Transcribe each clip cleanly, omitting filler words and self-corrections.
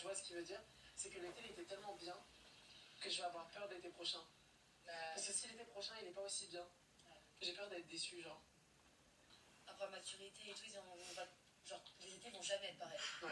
tu vois ce qu'il veut dire? C'est que l'été, il était tellement bien que je vais avoir peur de l'été prochain. Parce que si l'été prochain, il n'est pas aussi bien, j'ai peur d'être déçue, genre. Après maturité et tout, genre, les étés vont jamais être pareils. Ouais.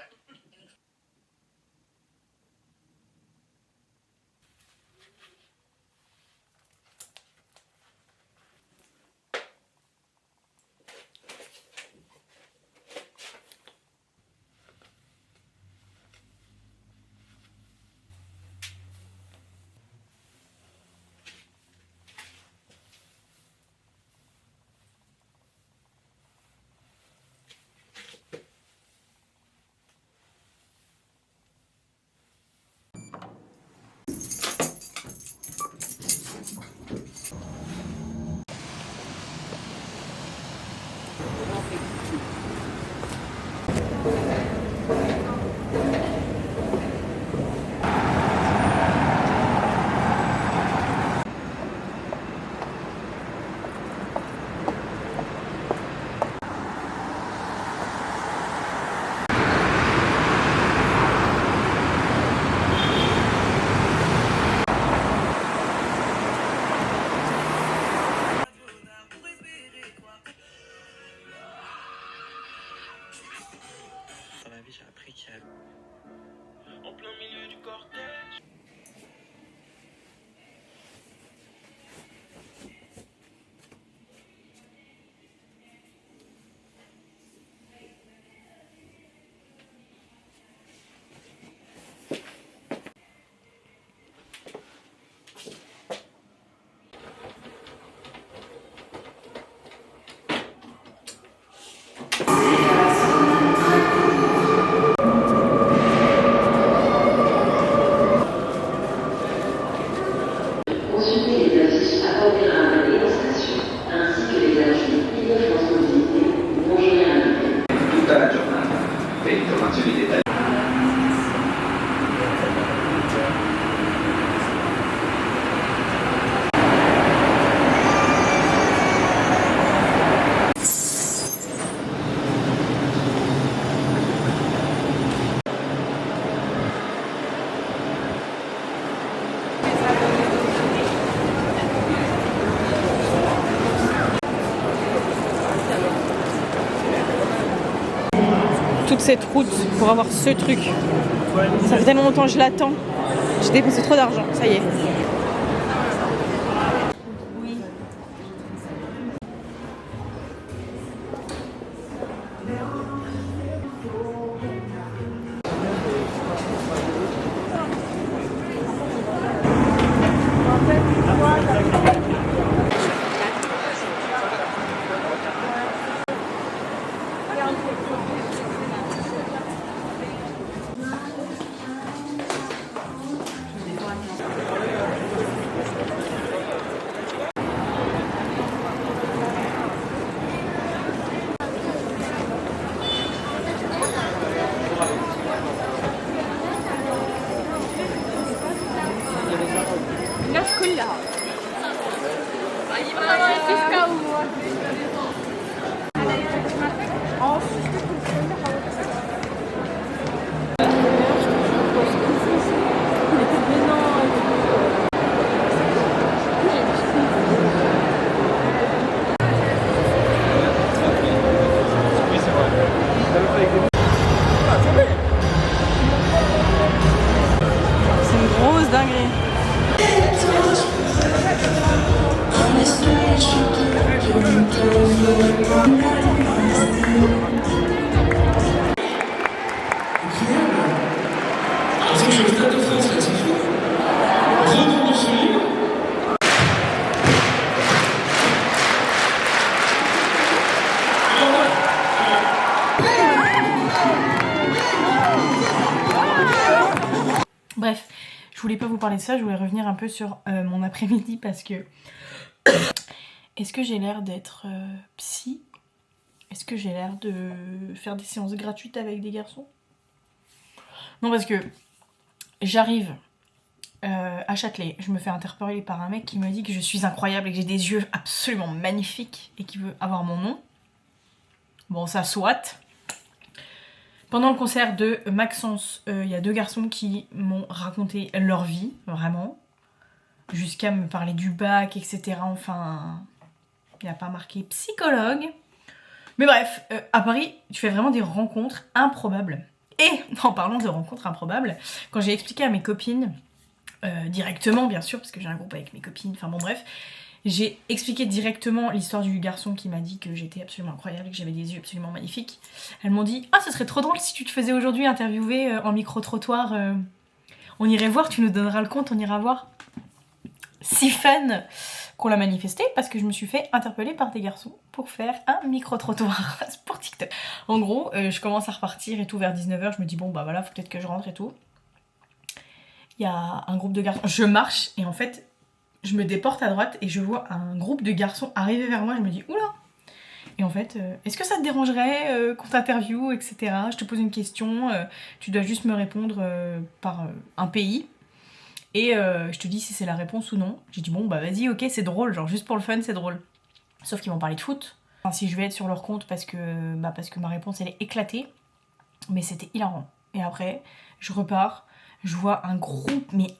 Dans la vie, j'ai appris qu'il y a en plein milieu du cortège. Consultez les affiches appropriées et en station, ainsi que les affiches Île-de-France Mobilité ou Bonjour Invité. Tutta la giornata per informazioni dettagliate. Toute cette route pour avoir ce truc. Ça fait tellement longtemps que je l'attends. J'ai dépensé trop d'argent, ça y est. Oui. الناس كلها c'est une grosse dinguerie. Bref, je voulais pas vous parler de ça, je voulais revenir un peu sur mon après-midi parce que... Est-ce que j'ai l'air d'être psy? Est-ce que j'ai l'air de faire des séances gratuites avec des garçons? Non, parce que j'arrive à Châtelet, je me fais interpeller par un mec qui me dit que je suis incroyable et que j'ai des yeux absolument magnifiques et qui veut avoir mon nom. Bon, ça soit. Pendant le concert de Maxence, il y a 2 garçons qui m'ont raconté leur vie, vraiment. Jusqu'à me parler du bac, etc. Enfin, il n'y a pas marqué psychologue. Mais bref, à Paris, tu fais vraiment des rencontres improbables. Et en parlant de rencontres improbables, quand j'ai expliqué à mes copines, directement bien sûr, parce que j'ai un groupe avec mes copines, enfin bon bref, j'ai expliqué directement l'histoire du garçon qui m'a dit que j'étais absolument incroyable et que j'avais des yeux absolument magnifiques. Elles m'ont dit « Ah, ce serait trop drôle si tu te faisais aujourd'hui interviewer en micro-trottoir. On irait voir, tu nous donneras le compte, on ira voir. » Si fun qu'on l'a manifesté parce que je me suis fait interpeller par des garçons pour faire un micro-trottoir pour TikTok. En gros, je commence à repartir et tout vers 19h, je me dis bon bah voilà, faut peut-être que je rentre et tout. Il y a un groupe de garçons, je marche et en fait, je me déporte à droite et je vois un groupe de garçons arriver vers moi, je me dis oula. Et en fait, est-ce que ça te dérangerait qu'on t'interviewe, etc. Je te pose une question, tu dois juste me répondre par un pays. Et je te dis si c'est la réponse ou non. J'ai dit bon bah vas-y, ok, c'est drôle, genre juste pour le fun c'est drôle. Sauf qu'ils m'ont parlé de foot. Enfin, si je vais être sur leur compte parce que ma réponse elle est éclatée. Mais c'était hilarant. Et après, je repars, je vois un groupe, mais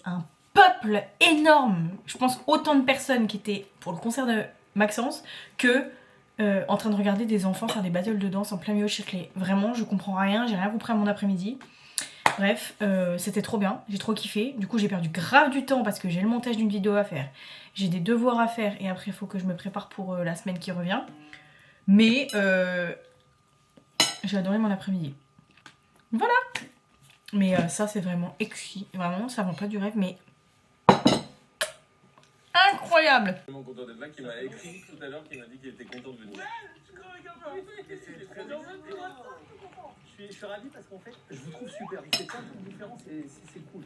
un peuple énorme. Je pense autant de personnes qui étaient pour le concert de Maxence que en train de regarder des enfants faire des battles de danse en plein milieu de Châtelet. Vraiment, je comprends rien, j'ai rien compris à mon après-midi. Bref, c'était trop bien, j'ai trop kiffé. Du coup, j'ai perdu grave du temps parce que j'ai le montage d'une vidéo à faire. J'ai des devoirs à faire et après, il faut que je me prépare pour la semaine qui revient. Mais j'ai adoré mon après-midi. Voilà. Mais ça, c'est vraiment exquis. Vraiment, ça vend pas du rêve, mais incroyable. Je suis vraiment content d'être là, qui m'a écrit tout à l'heure, qui m'a dit qu'il était content de venir. Je suis ravi parce qu'en fait, je vous trouve super. C'est pas tout différent, c'est cool.